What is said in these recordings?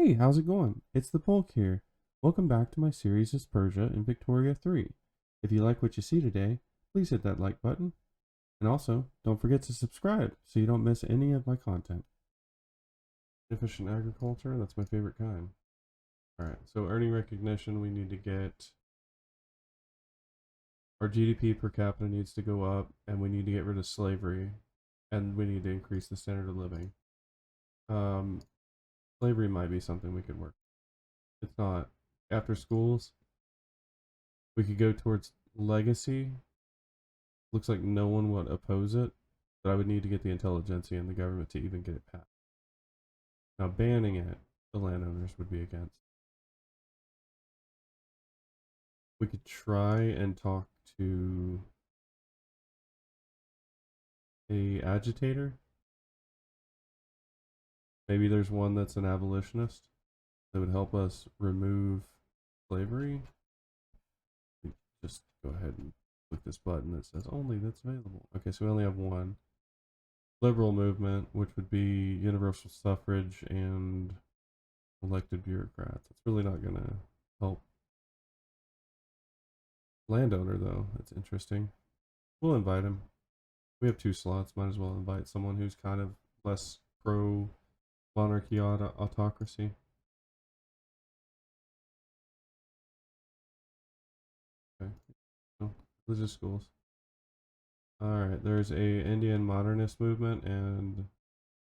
Hey, how's it going? It's the Polk here. Welcome back to my series of Persia in Victoria 3. If you like what you see today, please hit that like button. And also, don't forget to subscribe so you don't miss any of my content. Efficient agriculture, that's my favorite kind. Alright, so earning recognition, we need to get our GDP per capita needs to go up, and we need to get rid of slavery, and we need to increase the standard of living. Um, Slavery might be something we could work. It's not. After schools, we could go towards legacy. Looks like no one would oppose it, but I would need to get the intelligentsia and the government to even get it passed. Now, banning it, the landowners would be against. We could try and talk to a agitator. Maybe there's one that's an abolitionist that would help us remove slavery. Just go ahead and click this button that says only that's available. Okay, so we only have one. Liberal movement, which would be universal suffrage and elected bureaucrats. It's really not going to help. Landowner, though, that's interesting. We'll invite him. We have two slots. Might as well invite someone who's kind of less pro monarchy autocracy. Okay. No, religious schools. All right. There's a Indian modernist movement and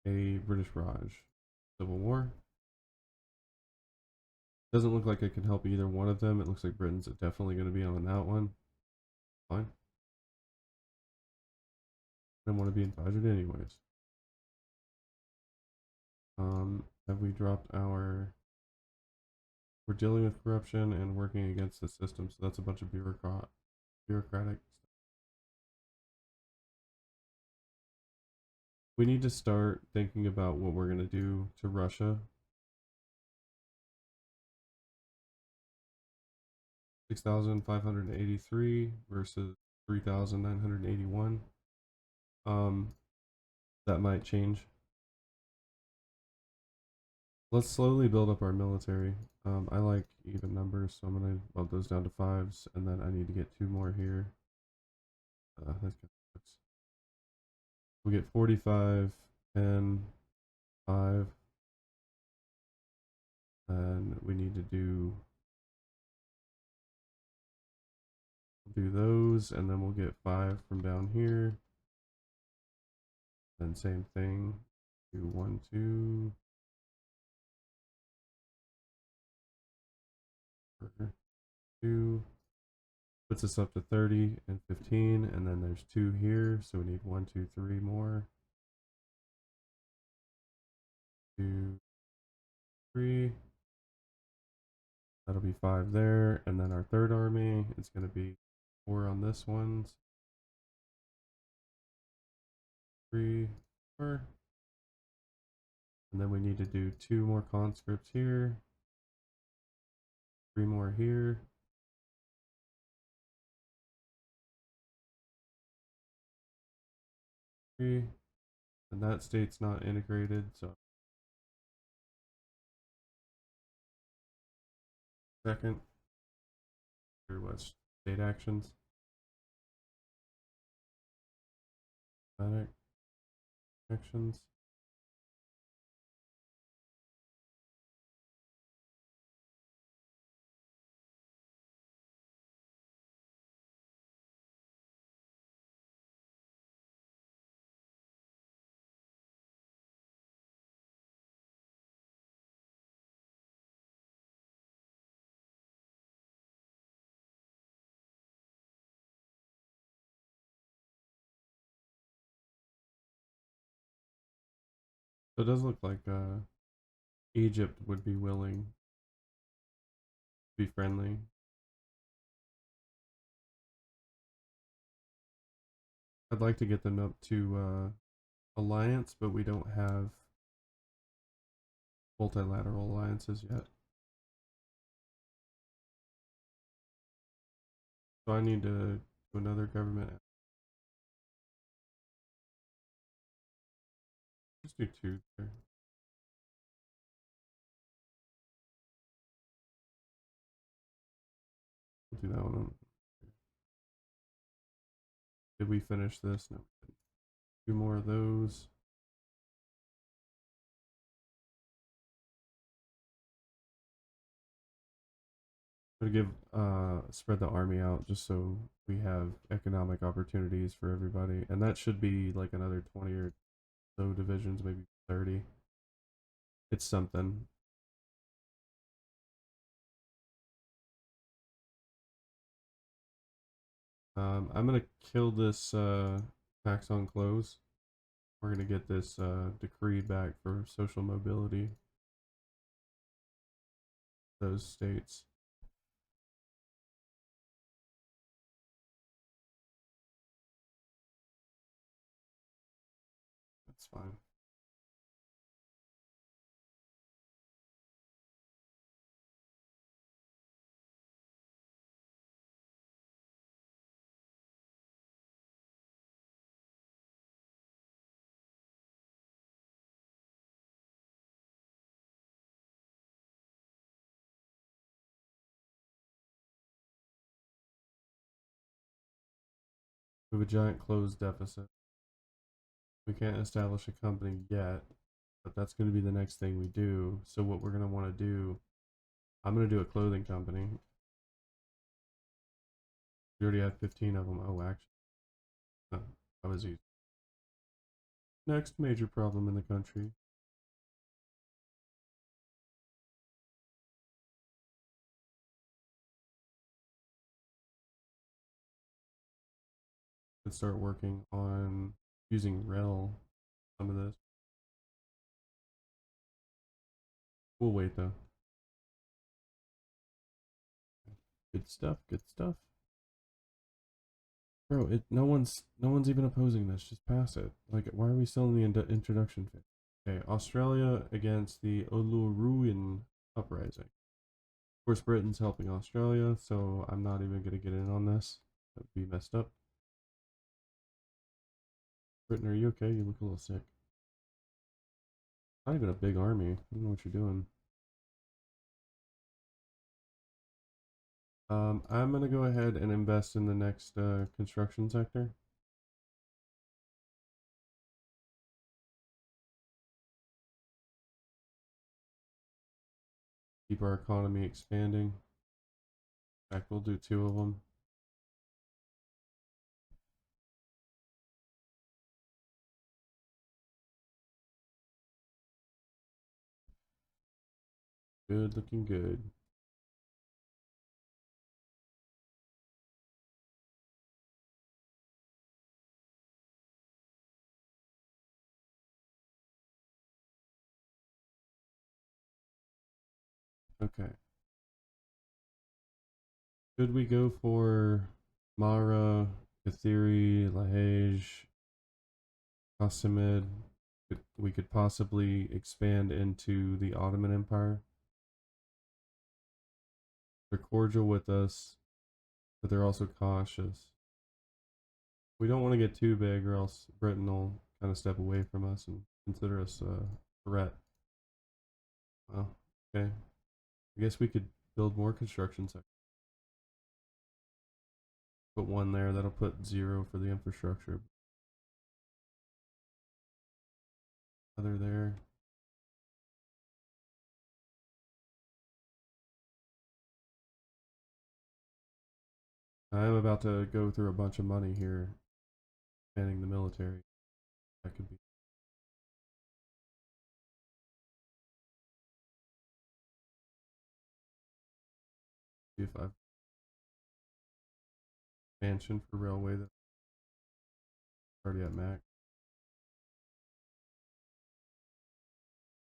a British Raj. Civil War. Doesn't look like it can help either one of them. It looks like Britain's definitely going to be on that one. Fine. I don't want to be invited anyways. Have we dropped our? We're dealing with corruption and working against the system, so that's a bunch of bureaucratic. We need to start thinking about what we're gonna do to Russia. 6,583 versus 3,981. Um, that might change. Let's slowly build up our military. I like even numbers, so I'm gonna bump those down to fives, and then I need to get two more here. That's good. We get 45, 10, 5, and we need to do those, and then we'll get 5 from down here. Then same thing, do 1, 2, 2, puts us up to 30 and 15, and then there's 2 here, so we need 1, 2, 3 more. 2, 3. That'll be 5 there, and then our third army is going to be 4 on this one. 3, 4. And then we need to do 2 more conscripts here, 3 more here. 3, and that state's not integrated, so second, here was state actions, static actions. So it does look like Egypt would be willing to be friendly. I'd like to get them up to alliance, but we don't have multilateral alliances yet. So I need to do another government. Just do 2 there. do that one. Did we finish this? No. Two more of those. To give spread the army out just so we have economic opportunities for everybody, and that should be like another 20 or so divisions, maybe 30. It's something. I'm gonna kill this tax on clothes. We're gonna get this decree back for social mobility. Those states. That's fine. We have a giant clothes deficit. We can't establish a company yet, but that's going to be the next thing we do. So what we're going to want to do, I'm going to do a clothing company. We already have 15 of them. Oh, actually, no, that was easy. Next major problem in the country. Let's start working on using rel some of this. We'll wait though. Good stuff. Good stuff. Bro, no one's even opposing this. Just pass it. Like, why are we still in the introduction phase? Okay, Australia against the Oluruan uprising. Of course, Britain's helping Australia, so I'm not even gonna get in on this. That'd be messed up. Britain, are you okay? You look a little sick. Not even a big army. I don't know what you're doing. I'm gonna go ahead and invest in the next construction sector. Keep our economy expanding. In fact, we'll do two of them. Good, looking good. Okay. Should we go for Mara, Kathiri, Lahej, Qasimid? We could possibly expand into the Ottoman Empire. They're cordial with us, but they're also cautious. We don't want to get too big, or else Britain will kind of step away from us and consider us a threat. Well, okay. I guess we could build more construction sectors. Put one there, that'll put 0 for the infrastructure. Other there. I am about to go through a bunch of money here, expanding the military. That could be. See if I've expansion for railway that's already at max.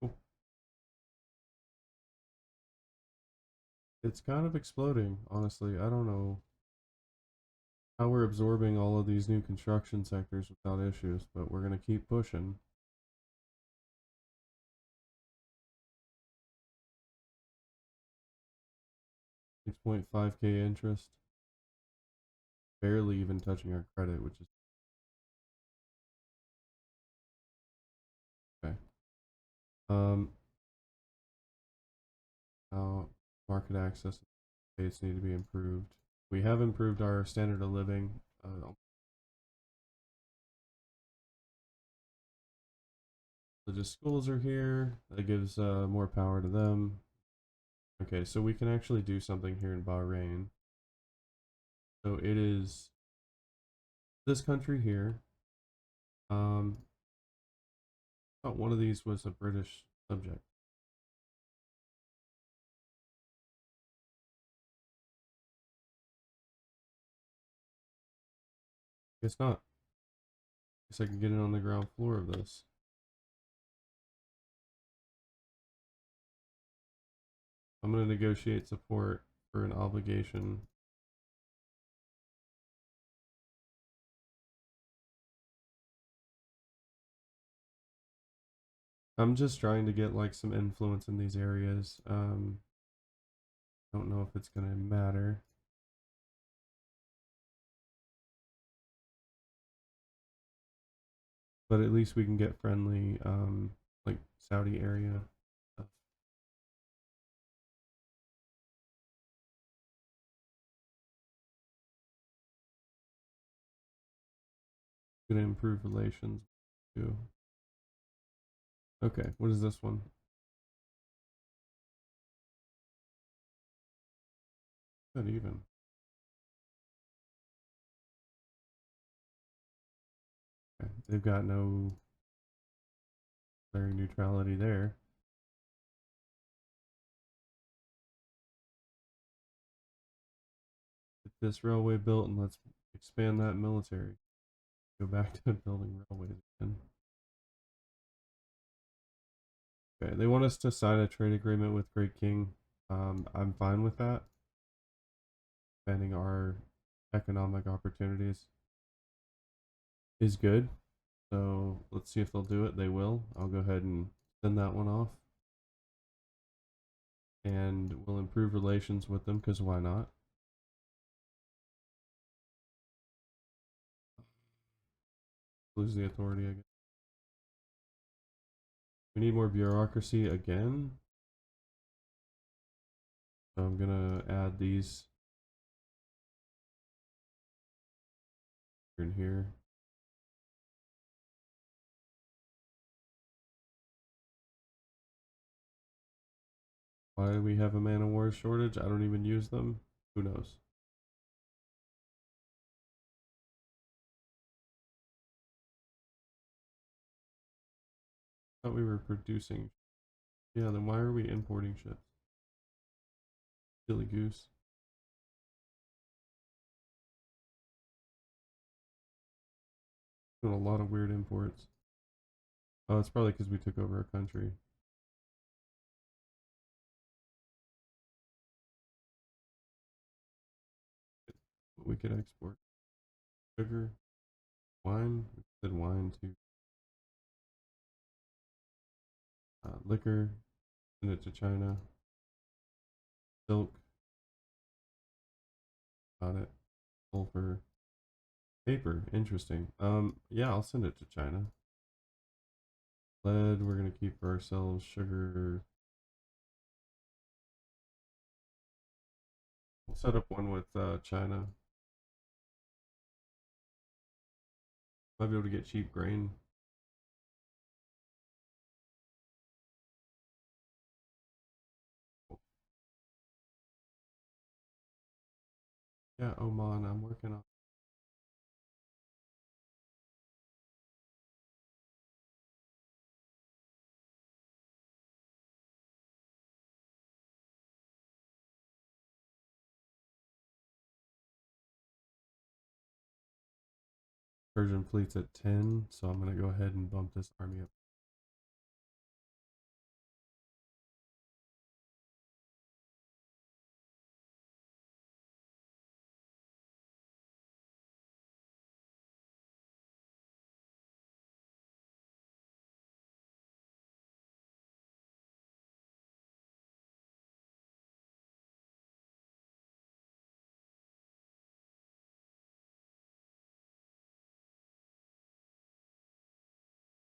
Cool. It's kind of exploding, honestly. I don't know how we're absorbing all of these new construction sectors without issues, but we're gonna keep pushing. 6.5k interest, barely even touching our credit, which is okay. Um, now market access states need to be improved. We have improved our standard of living. Religious schools are here. That gives more power to them. Okay, so we can actually do something here in Bahrain. So it is this country here. I thought one of these was a British subject. Guess not. Guess I can get in on the ground floor of this. I'm going to negotiate support for an obligation. I'm just trying to get like some influence in these areas. Don't know if it's going to matter. But at least we can get friendly, like Saudi area. Gonna improve relations too. Okay, what is this one? Not even. Okay. They've got no declaring neutrality there. Get this railway built and let's expand that military. Go back to building railways again. Okay, they want us to sign a trade agreement with Great King. I'm fine with that. Expanding our economic opportunities is good. So let's see if they'll do it. They will. I'll go ahead and send that one off. And we'll improve relations with them because why not? Lose the authority again. We need more bureaucracy again. So I'm gonna add these in here. Why do we have a man of war shortage? I don't even use them. Who knows? I thought we were producing. Yeah, then why are we importing ships? Silly goose. Doing a lot of weird imports. Oh, it's probably because we took over a country. We could export sugar, wine. We said wine too. Liquor. Send it to China. Silk. Got it. Sulfur. Paper. Interesting. Yeah, I'll send it to China. Lead. We're gonna keep for ourselves. Sugar. We'll set up one with China. Might be able to get cheap grain. Yeah, Oman. I'm working on. Persian fleet's at 10, so I'm gonna go ahead and bump this army up.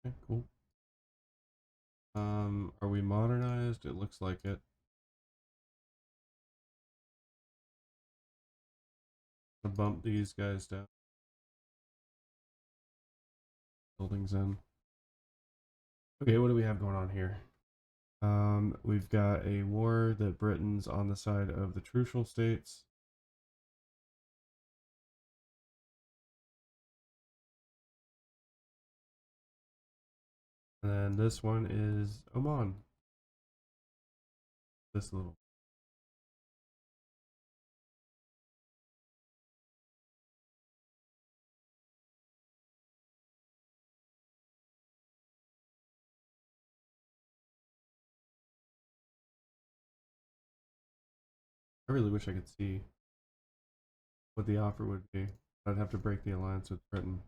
Okay, cool. Are we modernized? It looks like it. I'll bump these guys down. Buildings in. Okay, what do we have going on here? We've got a war that Britain's on the side of the Trucial states. And then this one is Oman. This little. I really wish I could see what the offer would be. I'd have to break the alliance with Britain.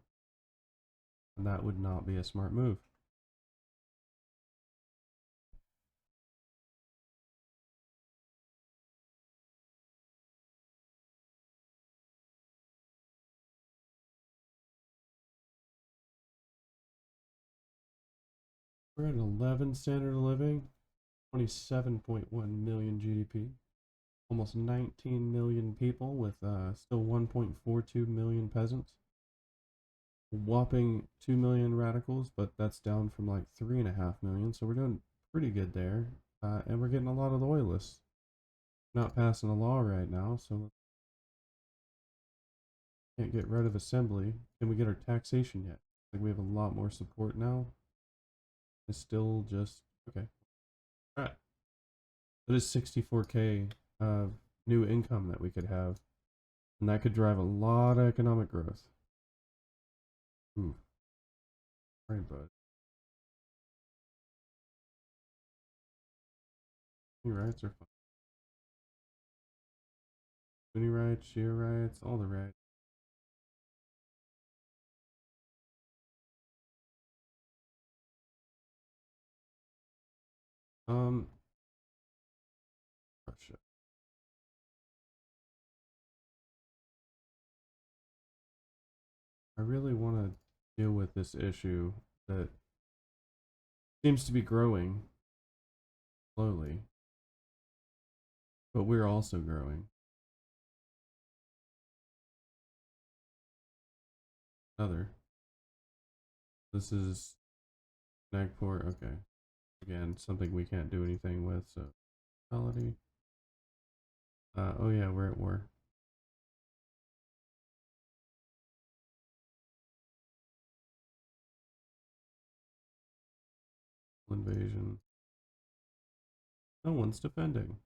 And that would not be a smart move. We're at 11 standard of living, 27.1 million GDP, almost 19 million people with still 1.42 million peasants. Whopping 2 million radicals, but that's down from like 3.5 million, so we're doing pretty good there. And we're getting a lot of loyalists. Not passing a law right now, so can't get rid of assembly. Can we get our taxation yet? Like we have a lot more support now. It's still just okay. All right. That is 64K of new income that we could have, and that could drive a lot of economic growth. Ooh. All right, bud. Your rights are fine. Sunni rights, Shia rights, all the rights. Um, Russia. I really want to deal with this issue that seems to be growing slowly, but we're also growing. Another. This is Nagpur. Okay. Again, something we can't do anything with, so quality. Oh yeah, we're at war. Invasion. No one's defending.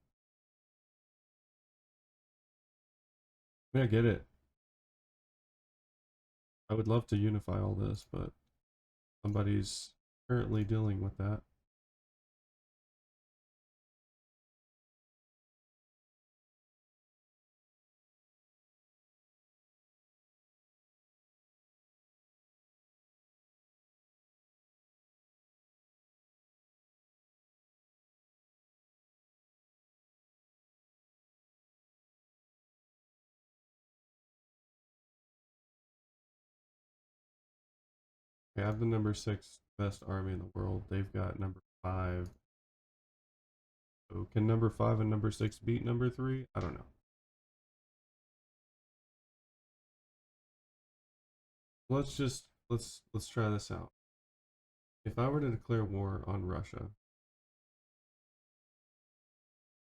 Yeah, I get it. I would love to unify all this, but somebody's currently dealing with that. We have the number 6 best army in the world. They've got number 5. So can number 5 and number 6 beat number 3? I don't know. Let's try this out. If I were to declare war on Russia,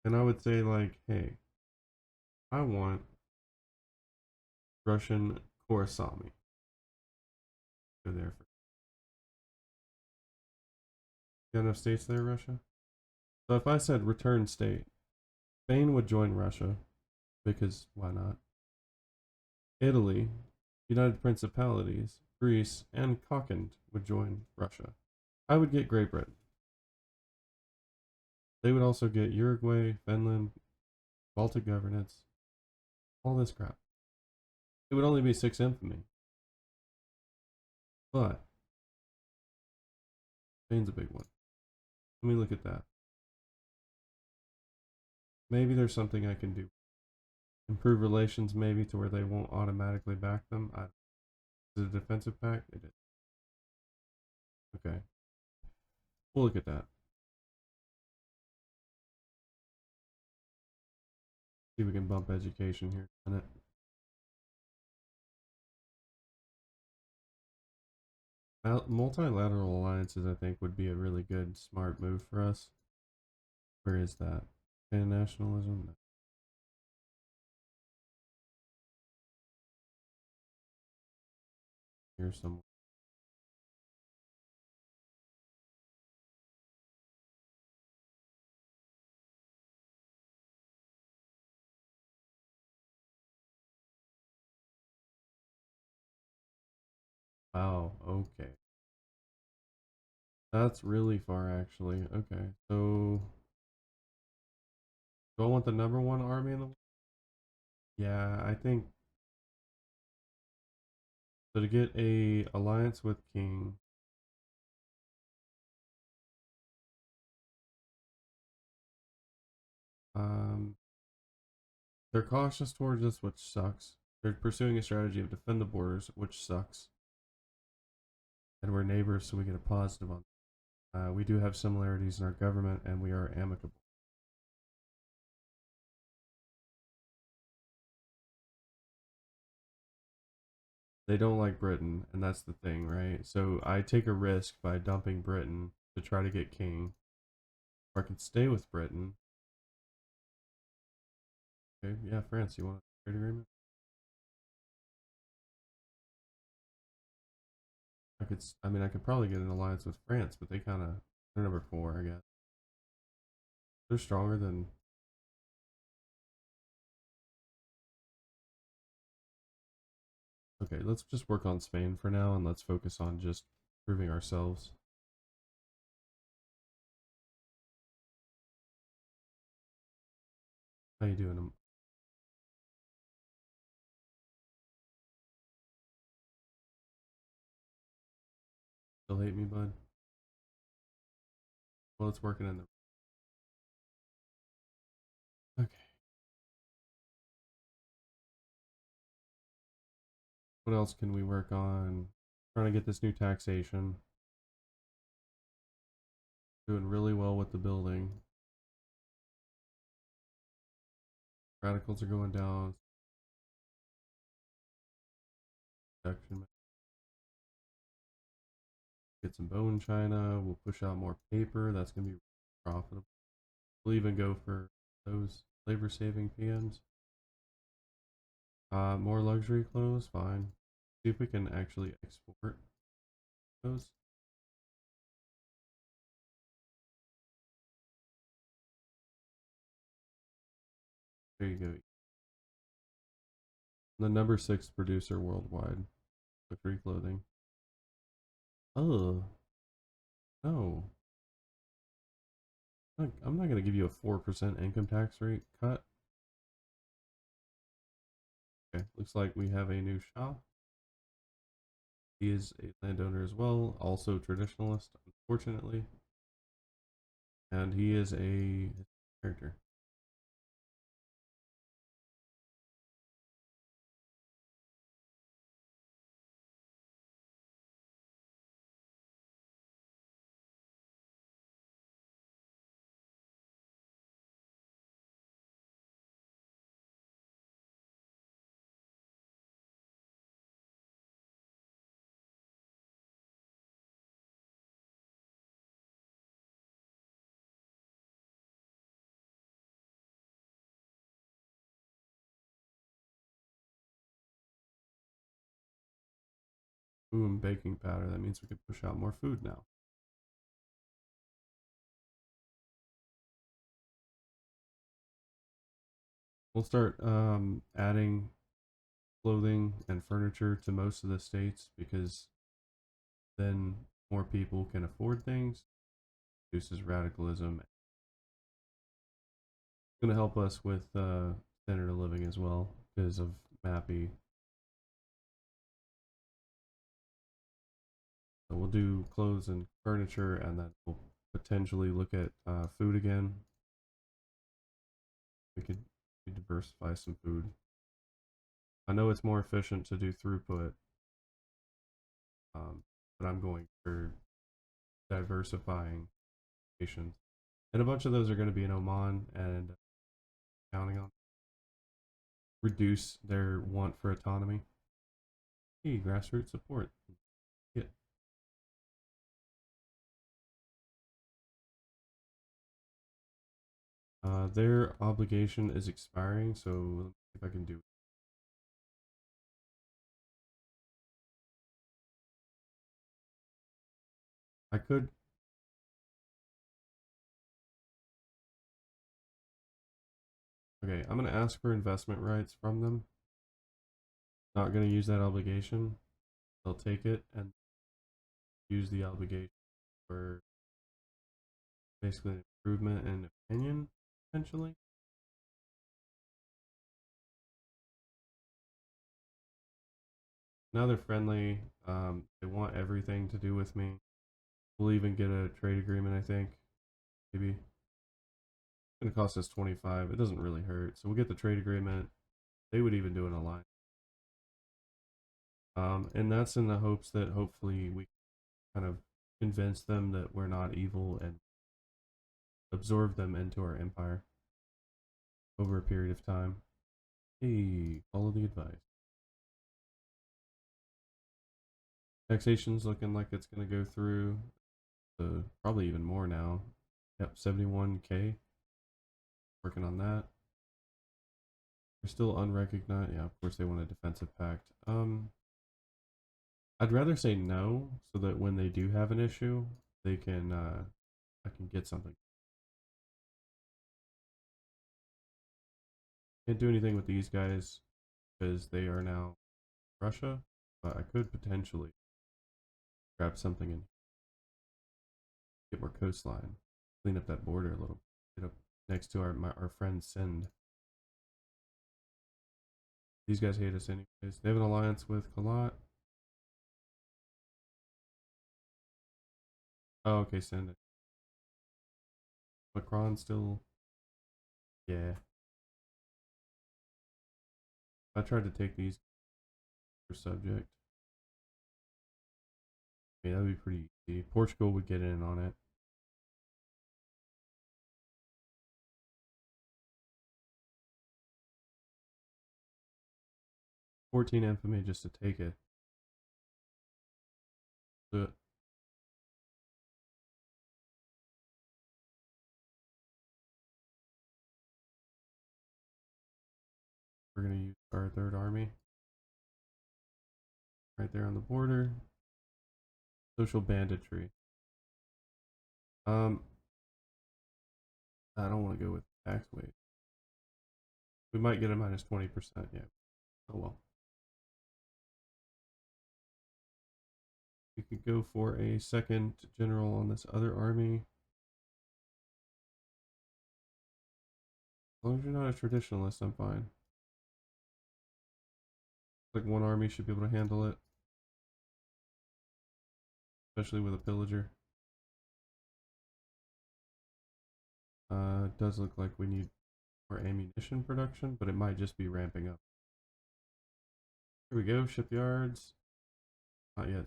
and I would say like, hey, I want Russian Khorasan. Go there for. You got enough states there, Russia? So if I said return state, Spain would join Russia because why not? Italy, United Principalities, Greece, and Kokand would join Russia. I would get Great Britain. They would also get Uruguay, Finland, Baltic governance, all this crap. It would only be 6 infamy. But Spain's a big one. Let me look at that. Maybe there's something I can do. Improve relations maybe to where they won't automatically back them. Is it a defensive pact? It is. Okay. We'll look at that. See if we can bump education here in a minute. Multilateral alliances, I think, would be a really good, smart move for us. Where is that? Pan nationalism? No. Here's some. Wow, okay. That's really far, actually. Okay, so do I want the number one army in the world? Yeah, I think so. To get a alliance with King, um, they're cautious towards us, which sucks. They're pursuing a strategy of defend the borders, which sucks. And we're neighbors, so we get a positive on. We do have similarities in our government, and we are amicable. They don't like Britain, and that's the thing, right? So I take a risk by dumping Britain to try to get King, or I could stay with Britain. Okay, yeah, France, you want a trade agreement? I mean, I could probably get an alliance with France, but they're number four, I guess. They're stronger than. Okay, let's just work on Spain for now, and let's focus on just proving ourselves. How you doing? Still hate me, bud? Well, it's working in the. Okay, what else can we work on? Trying to get this new taxation. Doing really well with the building. Radicals are going down. Production. Get some bone china. We'll push out more paper. That's going to be profitable. We'll even go for those labor saving PMs. More luxury clothes. Fine. See if we can actually export those. There you go. The number six producer worldwide. Luxury clothing. Oh, no. I'm not going to give you a 4% income tax rate cut. Okay, looks like we have a new Shah. He is a landowner as well, also traditionalist, unfortunately. And he is a character. Boom, baking powder. That means we can push out more food now. We'll start adding clothing and furniture to most of the states because then more people can afford things. Reduces radicalism. It's going to help us with standard of living as well because of MAPI. So we'll do clothes and furniture, and then we'll potentially look at food again. We could diversify some food. I know it's more efficient to do throughput, but I'm going for diversifying nations. And a bunch of those are going to be in Oman and counting on reduce their want for autonomy. Hey, grassroots support. Yeah. Their obligation is expiring, so let me see if I can do it. I could. Okay, I'm gonna ask for investment rights from them. Not gonna use that obligation. They'll take it and use the obligation for basically an improvement and opinion, potentially. Now they're friendly. They want everything to do with me. We'll even get a trade agreement, I think. Maybe. It's gonna cost us 25. It doesn't really hurt. So we'll get the trade agreement. They would even do an alliance. And that's in the hopes that hopefully we kind of convince them that we're not evil and absorb them into our empire over a period of time. Hey, follow the advice. Taxation's looking like it's going to go through probably even more now. Yep, 71K. Working on that. They're still unrecognized. Yeah, of course they want a defensive pact. I'd rather say no, so that when they do have an issue, they can I can get something. Can't do anything with these guys because they are now Russia, but I could potentially grab something and get more coastline, clean up that border a little, get up next to our friend Send. These guys hate us anyways. They have an alliance with Kalat. Oh, okay, Send it. Macron still, yeah. I tried to take these for subject. I mean, that would be pretty easy. Portugal would get in on it. 14 infamy just to take it. So we're gonna use our third army right there on the border. Social banditry. Um, I don't want to go with tax weight. We might get a minus 20%. Yeah. Oh well. We could go for a second general on this other army. As long as you're not a traditionalist, I'm fine. Like one army should be able to handle it, especially with a pillager. It does look like we need more ammunition production, but it might just be ramping up. Here we go, shipyards. Not yet.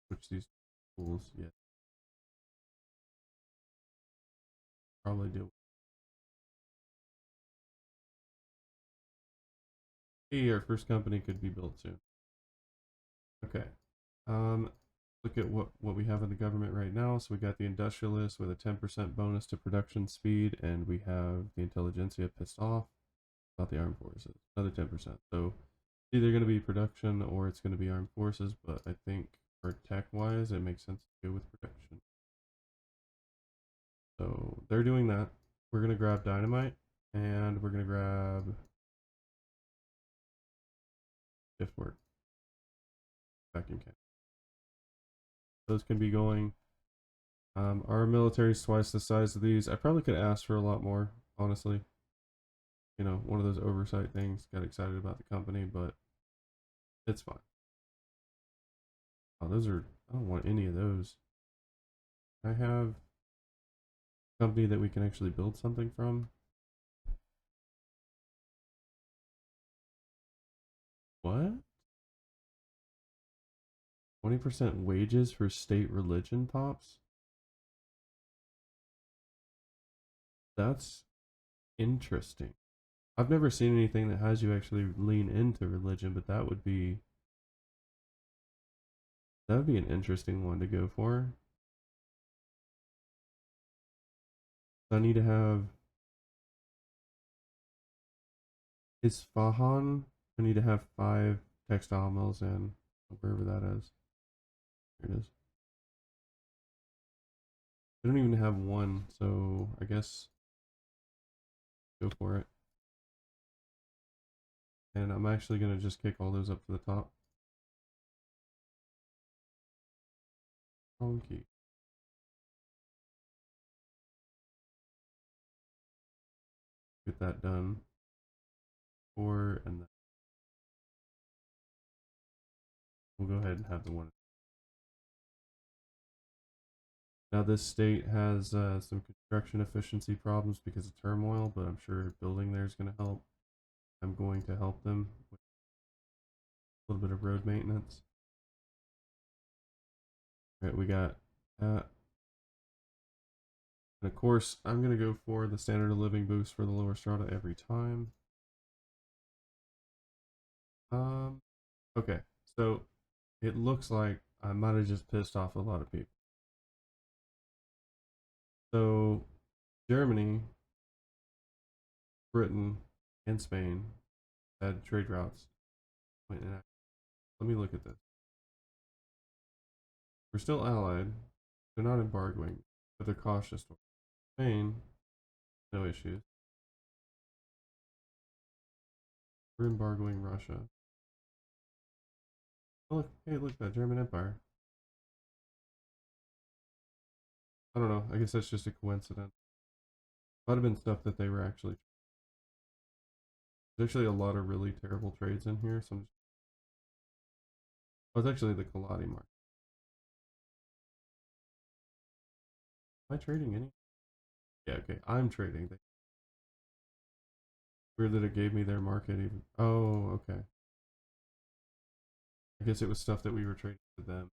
Switch these tools. Yeah. Probably do. Hey, our first company could be built soon. Okay. Um, look at what we have in the government right now. So we got the industrialist with a 10% bonus to production speed, and we have the intelligentsia pissed off about the armed forces. Another 10%. So either going to be production or it's going to be armed forces, but I think for tech wise, it makes sense to go with production. So they're doing that. We're going to grab dynamite and we're going to grab shift work, vacuum can. Those can be going. Our military is twice the size of these. I probably could ask for a lot more, honestly. You know, one of those oversight things. Got excited about the company, but it's fine. Oh, those are. I don't want any of those. I have a company that we can actually build something from. What? 20% wages for state religion pops? That's interesting. I've never seen anything that has you actually lean into religion, but that would be an interesting one to go for. I need to have Isfahan. I need to have 5 textile mills in wherever that is. Here it is. I don't even have one, so I guess go for it. And I'm actually gonna just kick all those up to the top. Honky. Get that done. And then we'll go ahead and have the one. Now this state has some construction efficiency problems because of turmoil, but I'm sure building there is going to help. I'm going to help them with a little bit of road maintenance. All right, we got that. And of course, I'm going to go for the standard of living boost for the lower strata every time. Okay, so it looks like I might have just pissed off a lot of people. So Germany, Britain, and Spain had trade routes. Let me look at this. We're still allied. They're not embargoing, but they're cautious. Spain, no issues. We're embargoing Russia. Oh, look, hey, look, that German Empire. I don't know. I guess that's just a coincidence. Might have been stuff that they were actually. There's actually a lot of really terrible trades in here. So oh, it's actually the Kaladi mark. Am I trading any? Yeah, okay. I'm trading. Weird that it gave me their market even. Oh, okay. I guess it was stuff that we were trading with them.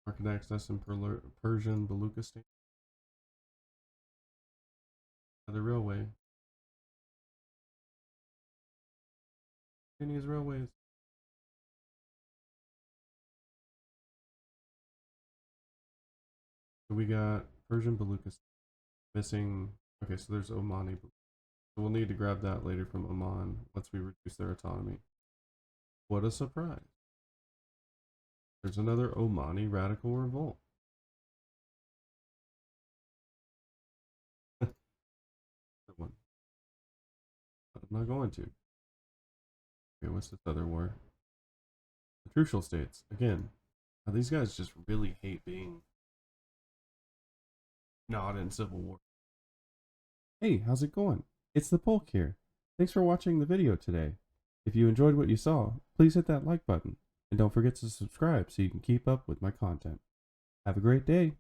Market access in Persian Baluchistan. The railway. Kenya's railways. So we got Persian Baluchistan. Missing. Okay, so there's Omani. So we'll need to grab that later from Oman once we reduce their autonomy. What a surprise. There's another Omani radical revolt. That one. I'm not going to. Okay, what's this other war? The Trucial States. Again, now these guys just really hate being not in civil war. Hey, how's it going? It's the Polk here. Thanks for watching the video today. If you enjoyed what you saw, please hit that like button. And don't forget to subscribe so you can keep up with my content. Have a great day.